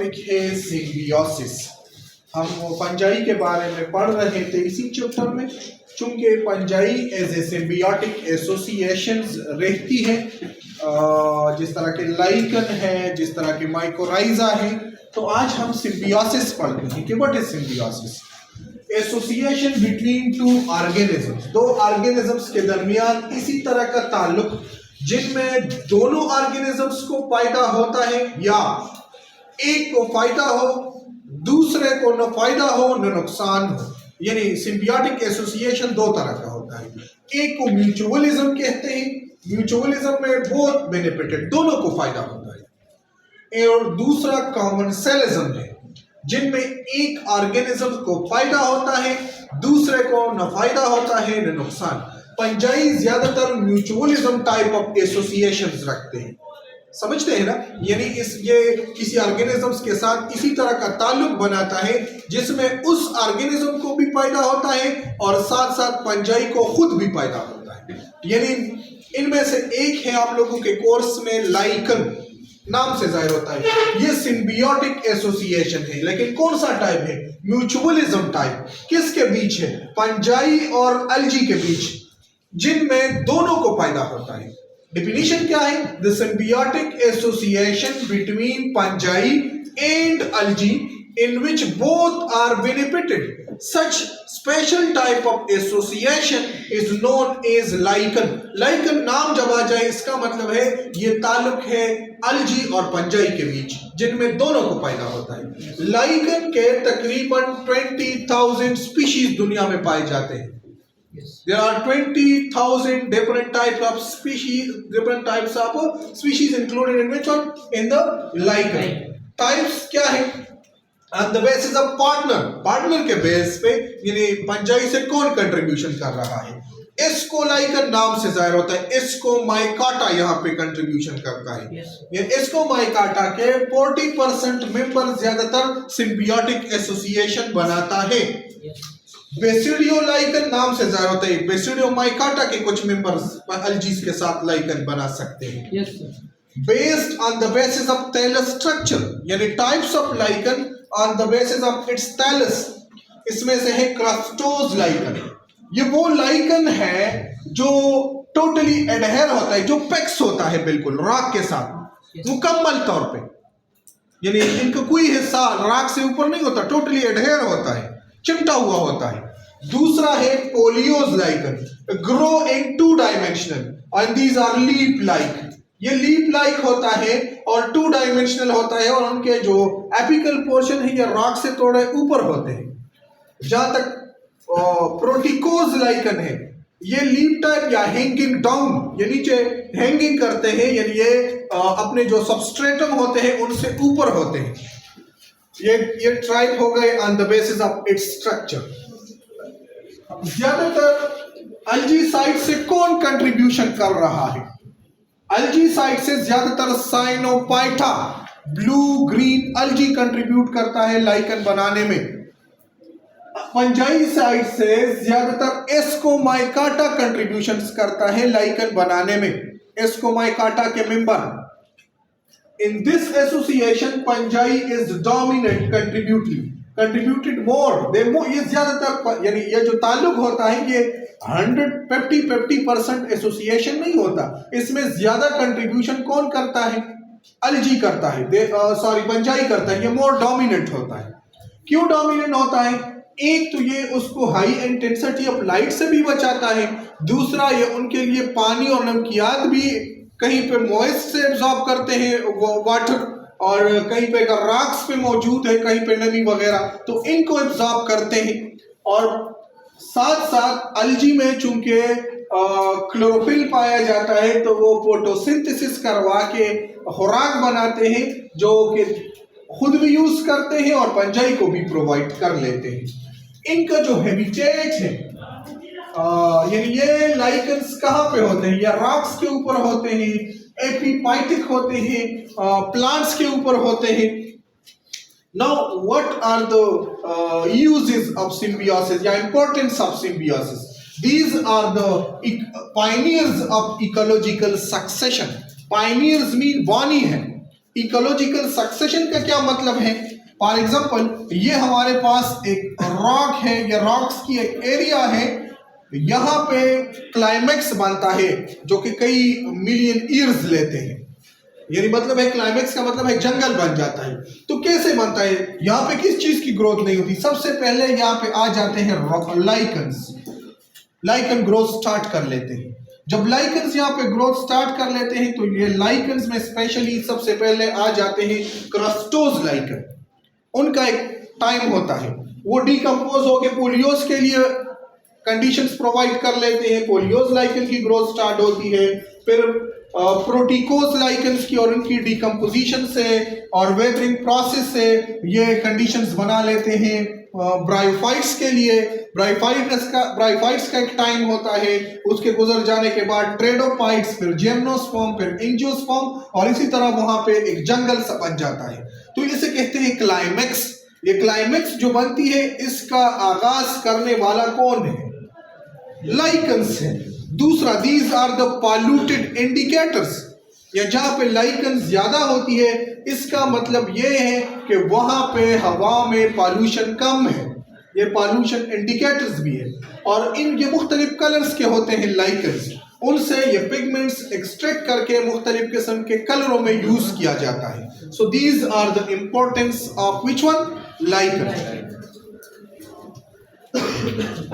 Topic है symbiosis. हम fungi के बारे में पढ़ रहे थे इसी चैप्टर में। चूंकि fungi as a symbiotic associations रहती है, जिस तरह के लाइकन है, जिस तरह के माइकोराइजा है, तो आज हम सिम्बियोसिस पढ़ते हैं कि what is symbiosis. Association between two organisms, दो ऑर्गेनिजम्स के दरमियान इसी तरह का ताल्लुक जिनमें दोनों ऑर्गेनिजम्स को फायदा होता है, या एक को फायदा हो दूसरे को न फायदा हो न नुकसान हो। यानी सिम्बियोटिक एसोसिएशन दो तरह का होता है। एक को म्यूचुअलिज्म कहते हैं, म्यूचुअलिज्म में बोथ बेनिफिटेड, दोनों को फायदा होता है। और दूसरा कॉमनसेलिज्म है, जिनमें एक ऑर्गेनिज्म को फायदा होता है, दूसरे को न फायदा होता है न नुकसान। फंजाई ज्यादातर म्यूचुअलिज्म टाइप ऑफ एसोसिएशंस रखते हैं, समझते हैं ना। यानी ये किसी ऑर्गेनिजम्स के साथ इसी तरह का ताल्लुक बनाता है जिसमें उस ऑर्गेनिज्म को भी फायदा होता है और साथ साथ फंजाई को खुद भी फायदा होता है। यानी इनमें से एक है आप लोगों के कोर्स में लाइकन, नाम से जाहिर होता है ये सिम्बियोटिक एसोसिएशन है। लेकिन कौन सा टाइप है? Mutualism type. किसके बीच है? फंजाई और अलजी के बीच, जिनमें दोनों को फायदा होता है। डेफिनेशन क्या है? The symbiotic association between fungi and algae in which both are benefited. Such special type of association is known as lichen. Lichen नाम जब आ जाए इसका मतलब है ये ताल्लुक है अलजी और फंजाई के बीच, जिनमें दोनों को फायदा होता है। लाइकन के तकरीबन 20,000 स्पीशीज दुनिया में पाए जाते हैं। There are 20,000 different types of species included in which one? In the lichen. Types क्या है? On the basis of partner के बेस पे, यानी फंजाई से कौन कंट्रीब्यूशन कर रहा है? इसको लाइकन नाम से जाहिर होता है। इसको माइकाटा यहाँ पे कंट्रीब्यूशन करता है। ये इसको माइकाटा के 40% मेंबर ज्यादातर सिम्बियोटिक एसोसिएशन बनाता है। बेसिडियो लाइकन नाम से जाहिर होता है। बेसिडियो माइकाटा के कुछ मेंबर्स अलजीज के साथ लाइकन बना सकते हैं। Based on the basis of thallus structure, यानी types of lichen on the basis of its thallus. इसमें से है क्रस्टोज लाइकन। ये वो लाइकन है जो टोटली एडहेर होता है, जो पेक्स होता है बिल्कुल रॉक के साथ मुकम्मल तौर पे। यानी इनका कोई हिस्सा रॉक से ऊपर नहीं होता, टोटली एडहेर होता है, चिमटा हुआ होता है। दूसरा है foliose lichen, grow in 2 dimensional and these are leaf like. ये लीप लाइक होता है और 2 डायमेंशनल होता है, और उनके जो एपिकल पोर्शन है ये रॉक से थोड़े ऊपर होते हैं। जहां तक प्रोटिकोज लाइकन है, ये लीप टाइप या हैंगिंग डाउन, ये नीचे हैंगिंग करते हैं, यानी ये अपने जो सबस्ट्रेटम होते हैं उनसे ऊपर होते हैं। ये ट्राइब हो गए on the basis of its structure. ज्यादातर अलजी साइड से कौन कंट्रीब्यूशन कर रहा है? अलजी साइड से ज्यादातर साइनोफाइटा, ब्लू ग्रीन अलजी कंट्रीब्यूट करता है लाइकन बनाने में। फंजाई साइड से ज्यादातर एस्कोमाइकाटा कंट्रीब्यूशंस करता है लाइकन बनाने में। एस्कोमाइकाटा के member. In this association, fungi is dominant, contributed more. ये ज्यादातर, यानी ये जो ताल्लुक होता है ये 50% एसोसिएशन नहीं होता। इसमें ज्यादा कंट्रीब्यूशन कौन करता है? अलजी करता है, फंजाई करता है। ये मोर डोमिनेंट होता है। क्यों डोमिनेंट होता है? एक तो ये उसको हाई इंटेंसिटी ऑफ लाइट से भी बचाता है। दूसरा ये उनके लिए पानी और नमकियात भी कहीं पे मॉइस्ट से एब्जॉर्ब करते हैं वो वाटर, और कहीं पे अगर रॉक्स पे मौजूद है, कहीं पे नमी वगैरह, तो इनको एब्जॉर्ब करते हैं। और साथ साथ अलजी में चूंकि क्लोरोफिल पाया जाता है, तो वो फोटोसिंथेसिस करवा के खुराक बनाते हैं, जो कि खुद भी यूज करते हैं और फंजाई को भी प्रोवाइड कर लेते हैं। इनका जो हैबिटेट है, यानी ये लाइकन्स कहाँ पे होते हैं? या रॉक्स के ऊपर होते हैं, एपिफाइटिक होते हैं, प्लांट्स के ऊपर होते हैं। Now what are the uses of symbiosis या importance of symbiosis? These are the pioneers of ecological succession. Pioneers mean बानी है, इकोलॉजिकल सक्सेशन का क्या मतलब है? फॉर एग्जाम्पल, ये हमारे पास एक रॉक है या रॉक्स की एक एरिया है, यहाँ पे क्लाइमेक्स बनता है जो कि कई मिलियन ईयर्स लेते हैं। यानी मतलब है क्लाइमेक्स का मतलब है जंगल बन जाता है। तो कैसे बनता है? यहाँ पे किस चीज की ग्रोथ नहीं होती? सबसे पहले यहाँ पे आ जाते हैं लाइकन्स। लाइकन ग्रोथ स्टार्ट कर लेते हैं। जब लाइकन्स यहाँ पे ग्रोथ स्टार्ट कर लेते हैं तो ये लाइकन्स में स्पेशली सबसे पहले आ जाते हैं क्रस्टोज लाइकन। उनका एक टाइम होता है, वो डिकम्पोज होके पोलियोज के लिए कंडीशंस प्रोवाइड कर लेते हैं। पोलियोज लाइकन की ग्रोथ स्टार्ट होती है, फिर प्रोटिकोज लाइकन्स की और उनकी डिकम्पोजिशन से और वेदरिंग प्रोसेस से ये कंडीशंस बना लेते हैं ब्रायोफाइट्स के लिए। ब्रायोफाइट्स का एक टाइम होता है, उसके गुजर जाने के बाद ट्रेडोफाइट्स, फिर जिम्नोस्पर्म, फिर एंजियोस्पर्म, और इसी तरह वहां पे एक जंगल सा बन जाता है। तो इसे कहते हैं क्लाइमेक्स। ये क्लाइमेक्स जो बनती है, इसका आगाज करने वाला कौन है? लाइकन्स है। दूसरा, these are the polluted indicators, या जहां पे लाइकन ज्यादा होती है इसका मतलब ये है कि वहां पे हवा में पॉल्यूशन कम है। ये पॉल्यूशन इंडिकेटर्स भी है, और इन ये मुख्तलिफ कलर्स के होते हैं लाइकन्स। उनसे ये पिगमेंट्स एक्सट्रैक्ट करके मुख्तलिफ किस्म के कलरों में यूज किया जाता है। So these are the importance of which one? Lichen.